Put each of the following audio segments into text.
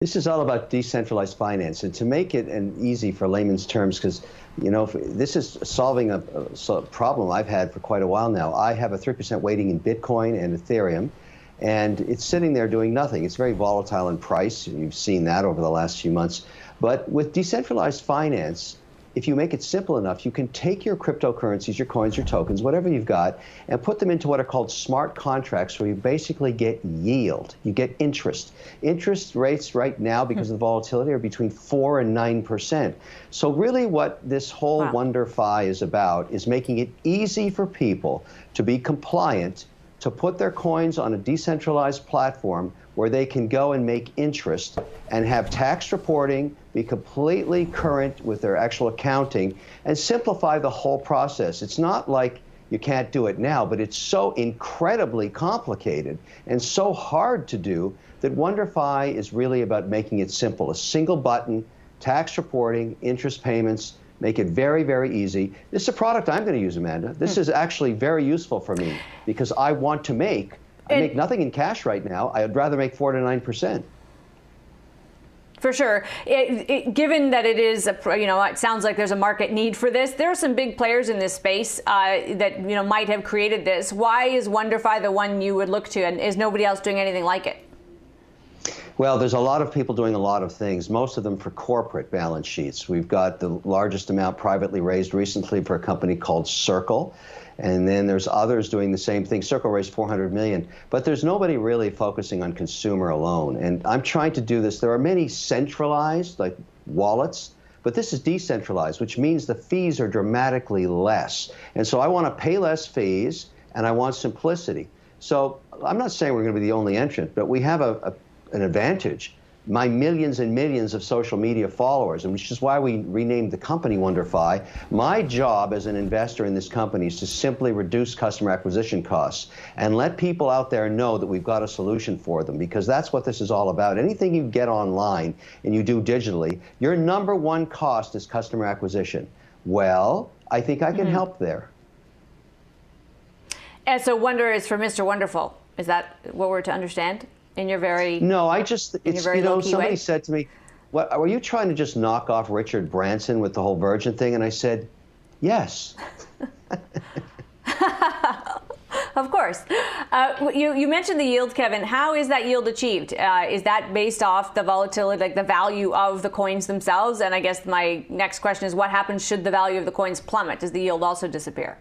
This is all about decentralized finance, and to make it easy for layman's terms, because this is solving a problem I've had for quite a while now. I have a 3% weighting in Bitcoin and Ethereum, and it's sitting there doing nothing. It's very volatile in price. You've seen that over the last few months. But with decentralized finance, if you make it simple enough, you can take your cryptocurrencies, your coins, your tokens, whatever you've got, and put them into what are called smart contracts, where you basically get yield. You get interest. Interest rates right now, because of the volatility, are between 4 and 9%. So really what this whole WonderFi is about is making it easy for people to be compliant, to put their coins on a decentralized platform where they can go and make interest and have tax reporting, be completely current with their actual accounting, and simplify the whole process. It's not like you can't do it now, but it's so incredibly complicated and so hard to do that WonderFi is really about making it simple. A single button, tax reporting, interest payments, make it very, very easy. This is a product I'm going to use, Amanda. This is actually very useful for me because I want to make, I make nothing in cash right now. I'd rather make 4 to 9%. For sure. Given that it is, it sounds like there's a market need for this. There are some big players in this space that, might have created this. Why is WonderFi the one you would look to, and is nobody else doing anything like it? Well, there's a lot of people doing a lot of things, most of them for corporate balance sheets. We've got the largest amount privately raised recently for a company called Circle. And then there's others doing the same thing. Circle raised $400 million. But there's nobody really focusing on consumer alone. And I'm trying to do this. There are many centralized, like wallets, but this is decentralized, which means the fees are dramatically less. And so I want to pay less fees, and I want simplicity. So I'm not saying we're going to be the only entrant, but we have an advantage. My millions and millions of social media followers, and which is why we renamed the company WonderFi. My job as an investor in this company is to simply reduce customer acquisition costs and let people out there know that we've got a solution for them, because that's what this is all about. Anything you get online and you do digitally, your #1 cost is customer acquisition. Well, I think I can help there. And so Wonder is for Mr. Wonderful. Is that what we're to understand? In your very No, somebody said to me, "What were you trying to just knock off Richard Branson with the whole Virgin thing?" And I said, "Yes." Of course. You mentioned the yield, Kevin. How is that yield achieved? Is that based off the volatility, like the value of the coins themselves? And I guess my next question is, what happens should the value of the coins plummet? Does the yield also disappear?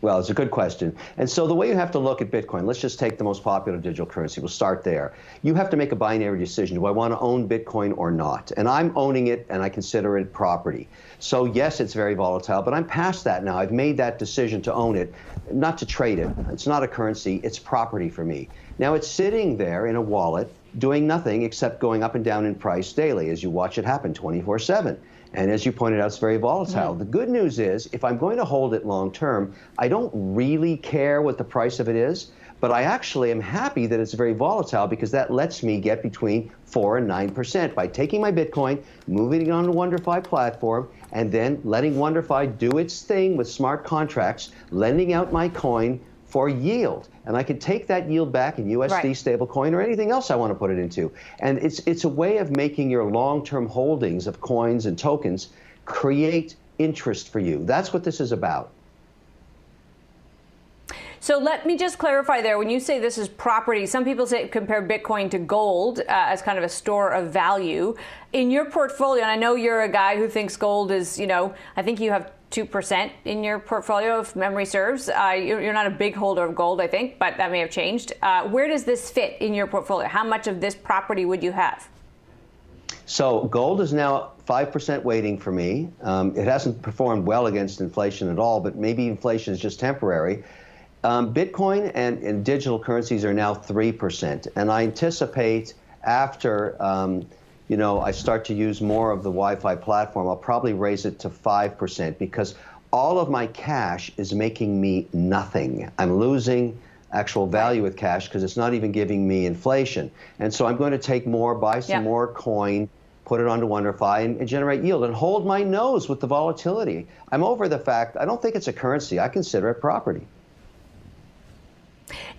Well, it's a good question. And so the way you have to look at Bitcoin, let's just take the most popular digital currency. We'll start there. You have to make a binary decision. Do I want to own Bitcoin or not? And I'm owning it, and I consider it property. So yes, it's very volatile, but I'm past that now. I've made that decision to own it, not to trade it. It's not a currency. It's property for me. Now it's sitting there in a wallet doing nothing except going up and down in price daily as you watch it happen 24/7. And as you pointed out, it's very volatile. The good news is, if I'm going to hold it long term, I don't really care what the price of it is, but I actually am happy that it's very volatile, because that lets me get between 4 and 9% by taking my Bitcoin, moving it on the WonderFi platform, and then letting WonderFi do its thing with smart contracts, lending out my coin for yield. And I can take that yield back in USD stablecoin or anything else I want to put it into. And it's a way of making your long-term holdings of coins and tokens create interest for you. That's what this is about. So let me just clarify there. When you say this is property, some people say compare Bitcoin to gold as kind of a store of value. In your portfolio, and I know you're a guy who thinks gold is, I think you have 2% in your portfolio, if memory serves. You're not a big holder of gold, I think, but that may have changed. Where does this fit in your portfolio? How much of this property would you have? So gold is now 5% weighting for me. It hasn't performed well against inflation at all, but maybe inflation is just temporary. Bitcoin and digital currencies are now 3%. And I anticipate after I start to use more of the Wi-Fi platform, I'll probably raise it to 5%, because all of my cash is making me nothing. I'm losing actual value with cash because it's not even giving me inflation. And so I'm going to take more, buy some more coin, put it onto WonderFi, and generate yield, and hold my nose with the volatility. I'm over the fact, I don't think it's a currency. I consider it property.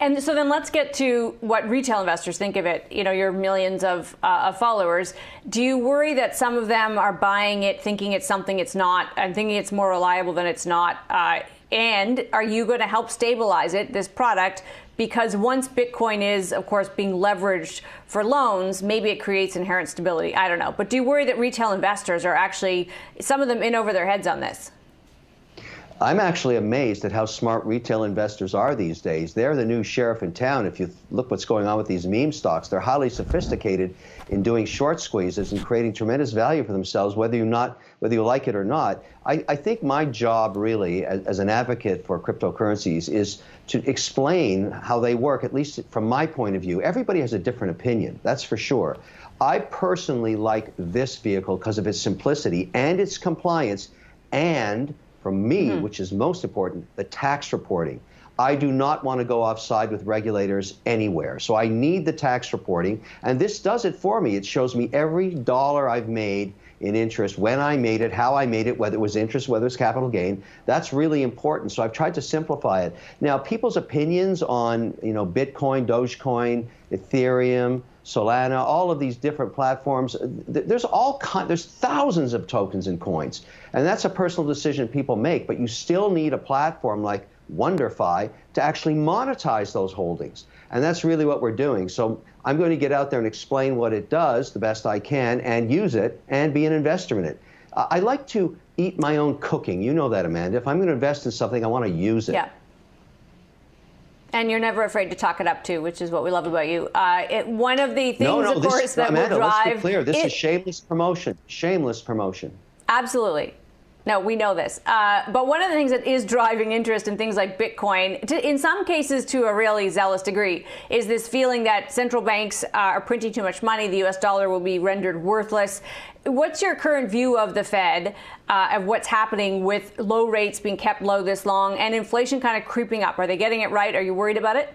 And so then let's get to what retail investors think of it. You know, your millions of followers. Do you worry that some of them are buying it thinking it's something it's not, and thinking it's more reliable than it's not? And are you going to help stabilize it, this product? Because once Bitcoin is, of course, being leveraged for loans, maybe it creates inherent stability. I don't know. But do you worry that retail investors are actually, some of them in over their heads on this? I'm actually amazed at how smart retail investors are these days. They're the new sheriff in town. If you look what's going on with these meme stocks, they're highly sophisticated in doing short squeezes and creating tremendous value for themselves, whether you like it or not. I think my job really as an advocate for cryptocurrencies is to explain how they work, at least from my point of view. Everybody has a different opinion, that's for sure. I personally like this vehicle because of its simplicity and its compliance, and for me, which is most important, the tax reporting. I do not want to go offside with regulators anywhere. So I need the tax reporting, and this does it for me. It shows me every dollar I've made in interest, when I made it, how I made it, whether it was interest, whether it's capital gain. That's really important. So I've tried to simplify it. Now, people's opinions on, Bitcoin, Dogecoin, Ethereum, Solana, all of these different platforms, there's thousands of tokens and coins. And that's a personal decision people make, but you still need a platform like WonderFi to actually monetize those holdings. And that's really what we're doing. So I'm going to get out there and explain what it does the best I can and use it and be an investor in it. I like to eat my own cooking. You know that, Amanda. If I'm going to invest in something, I want to use it. Yeah. And you're never afraid to talk it up, too, which is what we love about you. One of the things, of course, that Amanda, will drive... let's be clear. This is shameless promotion. Shameless promotion. Absolutely. No, we know this. But one of the things that is driving interest in things like Bitcoin, in some cases to a really zealous degree, is this feeling that central banks are printing too much money. The U.S. dollar will be rendered worthless. What's your current view of the Fed, of what's happening with low rates being kept low this long and inflation kind of creeping up? Are they getting it right? Are you worried about it?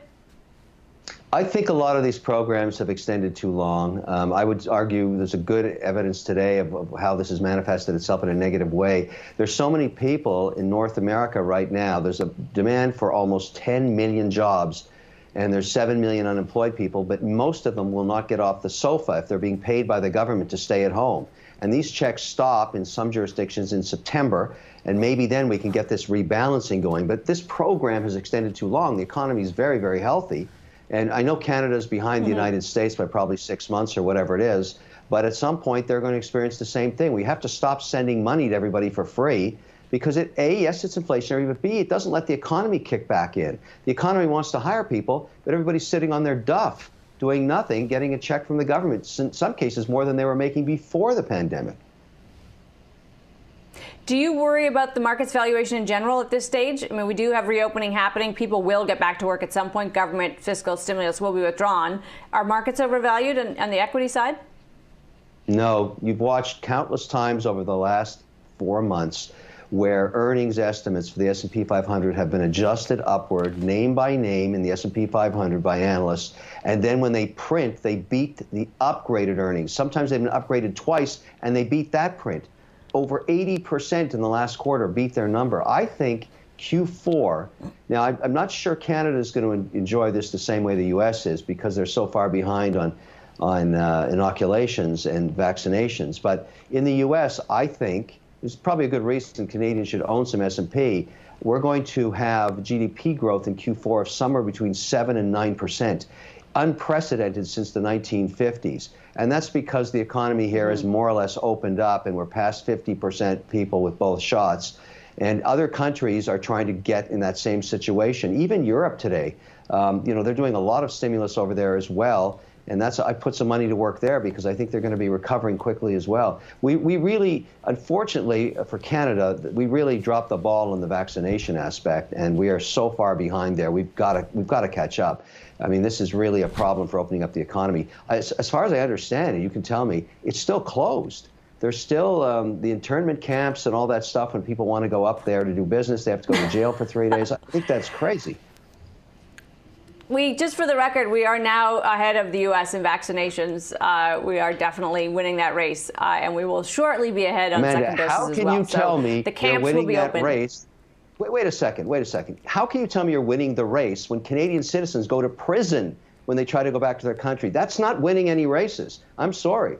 I think a lot of these programs have extended too long. I would argue there's a good evidence today of how this has manifested itself in a negative way. There's so many people in North America right now. There's a demand for almost 10 million jobs, and there's 7 million unemployed people, but most of them will not get off the sofa if they're being paid by the government to stay at home. And these checks stop in some jurisdictions in September, and maybe then we can get this rebalancing going. But this program has extended too long. The economy is very, very healthy. And I know Canada's behind the United States by probably 6 months or whatever it is, but at some point they're going to experience the same thing. We have to stop sending money to everybody for free because yes, it's inflationary, but B, it doesn't let the economy kick back in. The economy wants to hire people, but everybody's sitting on their duff, doing nothing, getting a check from the government, in some cases more than they were making before the pandemic. Do you worry about the market's valuation in general at this stage? I mean, we do have reopening happening. People will get back to work at some point. Government fiscal stimulus will be withdrawn. Are markets overvalued on the equity side? No. You've watched countless times over the last 4 months where earnings estimates for the S&P 500 have been adjusted upward, name by name in the S&P 500 by analysts. And then when they print, they beat the upgraded earnings. Sometimes they've been upgraded twice, and they beat that print. Over 80% in the last quarter beat their number. I think Q4, now I'm not sure Canada is going to enjoy this the same way the U.S. is because they're so far behind on inoculations and vaccinations. But in the U.S., I think, there's probably a good reason Canadians should own some S&P. We're going to have GDP growth in Q4 of somewhere between 7 and 9%. Unprecedented since the 1950s. And that's because the economy here has more or less opened up and we're past 50% people with both shots. And other countries are trying to get in that same situation. Even Europe today, they're doing a lot of stimulus over there as well. And I put some money to work there because I think they're going to be recovering quickly as well. We really, unfortunately for Canada, we really dropped the ball on the vaccination aspect, and we are so far behind there. We've got to catch up. I mean, this is really a problem for opening up the economy. As far as I understand it, you can tell me, it's still closed. There's still the internment camps and all that stuff. When people want to go up there to do business, they have to go to jail for 3 days. I think that's crazy. Just for the record, we are now ahead of the U.S. in vaccinations. We are definitely winning that race, and we will shortly be ahead on Amanda, second doses as well. How can you tell me the camps winning will be that open. race? Wait a second. How can you tell me you're winning the race when Canadian citizens go to prison when they try to go back to their country? That's not winning any races. I'm sorry.